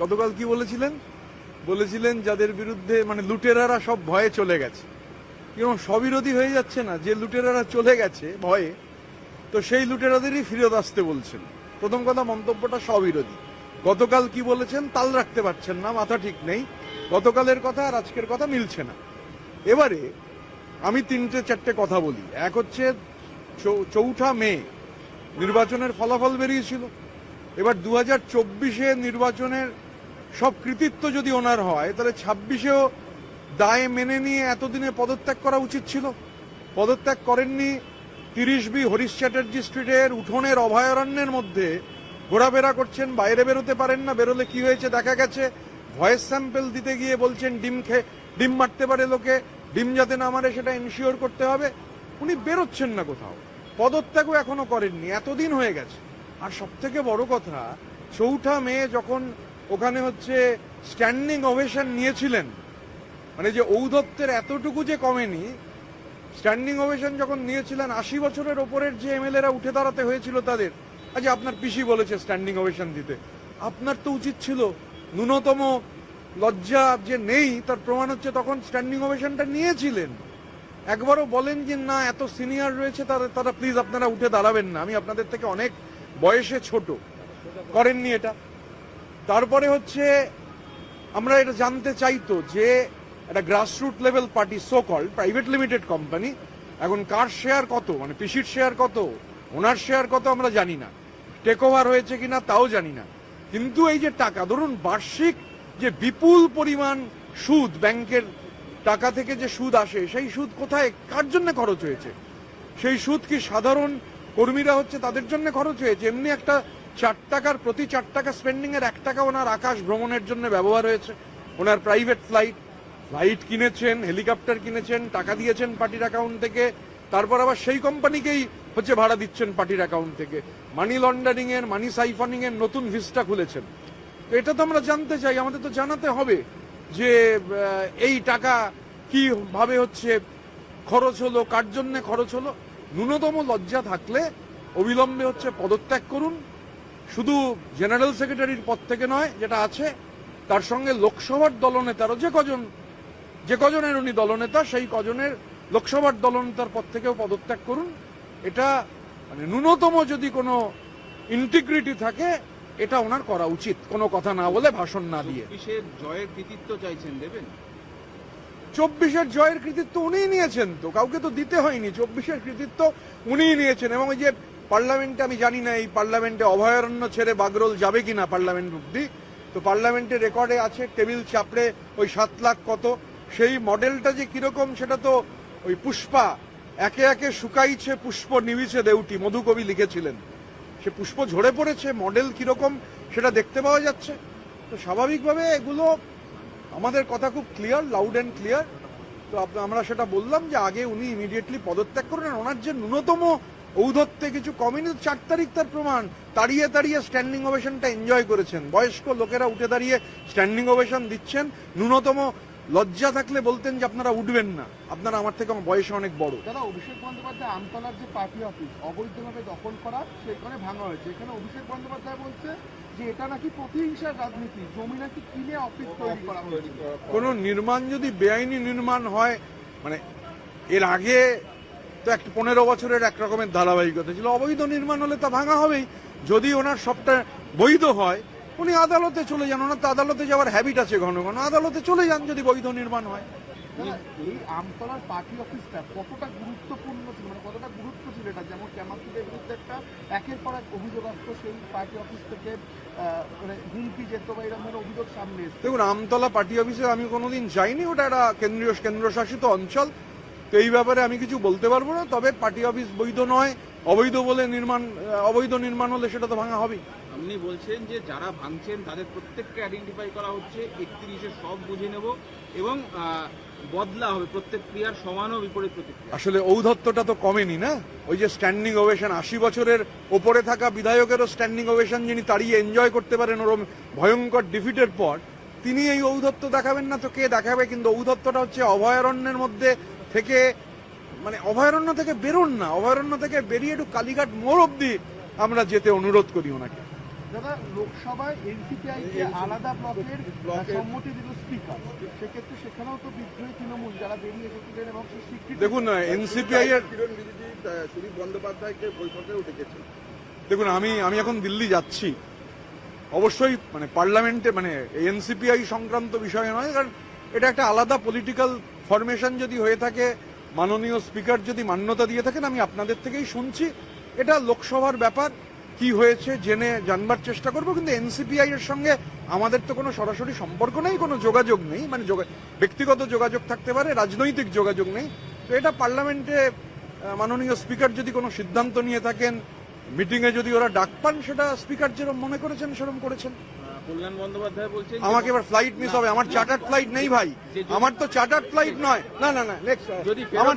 গতকাল কি বলেছিলেন যাদের বিরুদ্ধে মানে লুটেরারা সব ভয়ে চলে গেছে, কিরকম স্ববিরোধী হয়ে যাচ্ছে না? যে লুটেরারা চলে গেছে ভয়ে, তো সেই লুটেরাদেরই ফিরত আসতে বলছেন। প্রথম কথা, মন্তব্যটা স্ববিরোধী। গতকাল কি বলেছেন তাল রাখতে পারছেন না, মাথা ঠিক নেই। গতকালের কথা আর আজকের কথা মিলছে না। এবারে আমি 3-4টে কথা বলি। এক হচ্ছে 4 মে নির্বাচনের ফলাফল বেরিয়েছিল। এবার 2024-এ নির্বাচনের সব কৃতিত্ব যদি ওনার হয়, তাহলে 26-এও দায় মেনে নিয়ে এতদিনে পদত্যাগ করা উচিত ছিল। পদত্যাগ করেননি। 30B হরিশ চ্যাটার্জি স্ট্রিটের উঠোনের অভয়ারণ্যের মধ্যে ঘোরাফেরা করছেন, বাইরে বেরোতে পারেন না। বেরোলে কি হয়েছে দেখা গেছে, ভয়েস স্যাম্পল দিতে গিয়ে বলছেন ডিম মারতে পারে লোকে, ডিম যাতে না মারে সেটা এনশিওর করতে হবে। উনি বেরোচ্ছেন না কোথাও, পদত্যাগও এখনো করেননি, এতদিন হয়ে গেছে। আর সব থেকে বড় কথা, 4 মে যখন ওখানে হচ্ছে স্ট্যান্ডিং ওভেশন নিয়েছিলেন, মানে যে ঔদ্ধত্যের এতটুকু যে কমেনি, স্ট্যান্ডিং ওভেশন যখন নিয়েছিলেন, 80 বছরের ওপরের যে এমএলএরা উঠে দাঁড়াতে হয়েছিল তাদের, আজ আপনার পিসি বলেছে স্ট্যান্ডিং ওভেশন দিতে, আপনার তো উচিত ছিল। ন্যূনতম লজ্জা যে নেই তার প্রমাণ হচ্ছে তখন স্ট্যান্ডিং ওভেশনটা নিয়েছিলেন। একবারও বলেন যে না, এত সিনিয়র রয়েছে তারা প্লিজ আপনারা উঠে দাঁড়াবেন না, আমি আপনাদের থেকে অনেক বয়সে ছোট, করেননি এটা। তারপরে হচ্ছে আমরা এটা জানতে চাইতো যে একটা grassroot level party, so call private limited company, এখন কার শেয়ার কত, মানে পিসির শেয়ার কত, ওনার শেয়ার কত আমরা জানি না, টেক ওভার হয়েছে কিনা তাও জানি না। কিন্তু এই যে টাকা, ধরুন বার্ষিক যে বিপুল পরিমাণ সুদ, ব্যাংকের টাকা থেকে যে সুদ আসে, সেই সুদ কোথায়, কার জন্য খরচ হয়েছে? সেই সুদ কি সাধারণ কর্মীরা হচ্ছে তাদের জন্য খরচ হয়েছে? এমনি একটা 4 টাকার প্রতি 4 টাকা স্পেন্ডিং এর 1 টাকা ওনার আকাশ ভ্রমণের জন্য ব্যবহার হয়েছে। ওনার প্রাইভেট ফ্লাইট কিনেছেন, হেলিকপ্টার কিনেছেন, টাকা দিয়েছেন পার্টির অ্যাকাউন্ট থেকে, তারপর আবার সেই কোম্পানিকেই হচ্ছে ভাড়া দিচ্ছেন পার্টির অ্যাকাউন্ট থেকে। মানি লন্ডারিং এর, মানি সাইফনিং এর নতুন ভিস্টা খুলেছেন। তো এটা তো আমরা জানতে চাই, আমাদের তো জানাতে হবে যে এই টাকা কিভাবে হচ্ছে খরচ হলো, কার জন্য খরচ হলো। ন্যূনতম লজ্জা থাকলে অবিলম্বে হচ্ছে পদত্যাগ করুন। শুধু জেনারেল সেক্রেটারির পদ থেকে নয়, যেটা আছে তার সঙ্গে লোকসভার দলনেতারও যে কজনের উনি দলনেতা, সেই কজনের লোকসভার দলনেতার পদ থেকেও পদত্যাগ করুন। এটা মানে ন্যূনতম যদি কোনো ইন্টিগ্রিটি থাকে, এটা ওনার করা উচিত, কোনো কথা না বলে, ভাষণ না দিয়ে। 24-এর জয়ের কৃতিত্ব চাইছেন, দেবেন? 24-এর জয়ের কৃতিত্ব উনিই নিয়েছেন, তো কাউকে তো দিতে হয়নি। 24-এর কৃতিত্ব উনিই নিয়েছেন। এবং এই যে পার্লামেন্টে, আমি জানি না এই পার্লামেন্টে অভয়ারণ্য ছেড়ে বাগরোল যাবে কিনা পার্লামেন্ট অব্দি, তো পার্লামেন্টের রেকর্ডে আছে টেবিল চাপড়ে ওই 7 লাখ কত, সেই মডেলটা যে কিরকম সেটা তো ওই পুষ্পা, একে একে শুকাইছে পুষ্প নিবিছে দেউটি, মধুকবি লিখেছিলেন। সে পুষ্প ঝরে পড়েছে, মডেল কিরকম সেটা দেখতে পাওয়া যাচ্ছে। তো স্বাভাবিকভাবে এগুলো, আমাদের কথা খুব ক্লিয়ার, লাউড অ্যান্ড ক্লিয়ার। তো আমরা সেটা বললাম যে আগে উনি ইমিডিয়েটলি পদত্যাগ করেন। ওনার যে ন্যূনতম ঔদ্ধত্যে কিছু কমেনি, 4 তারিখ তার প্রমাণ। দাঁড়িয়ে স্ট্যান্ডিং ওভেশনটা এনজয় করেছেন, বয়স্ক লোকেরা উঠে দাঁড়িয়ে স্ট্যান্ডিং ওভেশন দিচ্ছেন। ন্যূনতম লজ্জা থাকলে বলতেন যে আপনারা উঠবেন না, আপনারা আমার থেকে বয়সে অনেক বড়। দাদা, অভিষেক বন্দ্যোপাধ্যায় আমতলার যে পার্টি অফিস অবৈধভাবে দখল করা, সেখানে ভাঙা হয়েছে। এখানে অভিষেক বন্দ্যোপাধ্যায় বলছে যে এটা নাকি প্রতিহিংসার রাজনীতি, জমি নাকি কিনে অফিস তৈরি করা হয়েছে। কোন নির্মাণ যদি বেআইনি নির্মাণ হয়, মানে এর আগে তো 15 বছরের এক রকমের ধারাবাহিকতা ছিল, অবৈধ নির্মাণ হলে তা ভাঙা হবেই। যদি ওনার সবটা বৈধ হয়, উনি আদালতে চলে যান। ওনার তো আদালতে যাওয়ার হ্যাবিট আছে, ঘন ঘন আদালতে চলে যান যদি বৈধ নির্মাণ হয়। এই আমতলার পার্টি অফিসটা কতটা গুরুত্বপূর্ণ ছিল, মানে কতটা গুরুত্ব ছিল এটা? যেমন ক্যামাকিদের বিরুদ্ধে একটা একের পর এক অভিযোগ আসতো, সেই পার্টি অফিস থেকে মানে হুমকি যেত বা এরকম ধরনের অভিযোগ সামনে এসেছে। দেখুন, আমতলা পার্টি অফিসে আমি কোনোদিন যাইনি, ওটা একটা কেন্দ্রশাসিত অঞ্চল, তো এই ব্যাপারে আমি কিছু বলতে পারবো না। তবে পার্টি অফিস বৈধ নয়, অবৈধ নির্মাণ হলে সেটা তো ভাঙা হবেই। আপনি বলছেন যে যারা ভাঙছেন তাদের প্রত্যেককে আইডেন্টিফাই করা হচ্ছে, 31-এ সব বুঝে নেব এবং বদলা হবে, প্রত্যেক ক্রিয়ার সমান ও বিপরীত প্রতিক্রিয়া। আসলে ঔদ্ধত্যটা তো কমেনি না। ওই যে স্ট্যান্ডিং ওভেশন, 80 বছরের ওপরে থাকা বিধায়কেরও স্ট্যান্ডিং ওভেশন যিনি তাড়িয়ে এনজয় করতে পারেন ওরম ভয়ঙ্কর ডিফিটের পর, তিনি এই ঔদ্ধত্য দেখাবেন না তো কে দেখাবে? কিন্তু ঔদ্ধত্যটা হচ্ছে অভয়ারণ্যের মধ্যে থেকে, মানে অভয়ারণ্য থেকে বেরোন না, অভয়ারণ্য থেকে বেরিয়ে একটু কালীঘাট মোড় অব্দি আমরা যেতে অনুরোধ করি ওনাকে। দাদা, লোকসভায় এনসিপিআই কে আলাদা ব্লকের সম্মতি দিল স্পিকার, সেক্ষেত্রে সেখানেও তো বিদ্রোহী তৃণমূল যারা বেরিয়ে এসেছিলেন এবং সেই স্বীকৃতি। দেখুন এনসিপিআই এর কিরণ রিজিজু সুদীপ বন্দ্যোপাধ্যায়কে বৈঠকেও ডেকেছেন। দেখুন আমি এখন দিল্লি যাচ্ছি, অবশ্যই মানে পার্লামেন্টে মানে এনসিপিআই সংক্রান্ত বিষয় নয়, কারণ এটা একটা আলাদা পলিটিক্যাল ফরমেশন যদি হয়ে থাকে, মাননীয় স্পিকার যদি মান্যতা দিয়ে থাকেন, আমি আপনাদের থেকেই শুনছি। এটা লোকসভার ব্যাপার, কি হয়েছে জেনে জানবার চেষ্টা করব, কিন্তু এনসিপিআই এর সঙ্গে আমাদের তো কোনো সরাসরি সম্পর্ক নেই, কোনো যোগাযোগ নেই, মানে ব্যক্তিগত যোগাযোগ থাকতে পারে, রাজনৈতিক যোগাযোগ নেই। তো এটা পার্লামেন্টে মাননীয় স্পিকার যদি কোনো সিদ্ধান্ত নিয়ে থাকেন, মিটিংয়ে যদি ওরা ডাক পান, সেটা স্পিকার যেরকম মনে করেছেন সেরকম করেছেন। কল্যাণ বন্দ্যোপাধ্যায় বলছেন আমাকে এবার ফ্লাইট মিস হবে, আমার চার্টার্ড ফ্লাইট নেই ভাই, আমার তো চার্টার্ড ফ্লাইট নয়। না নেক্সট যদি আমার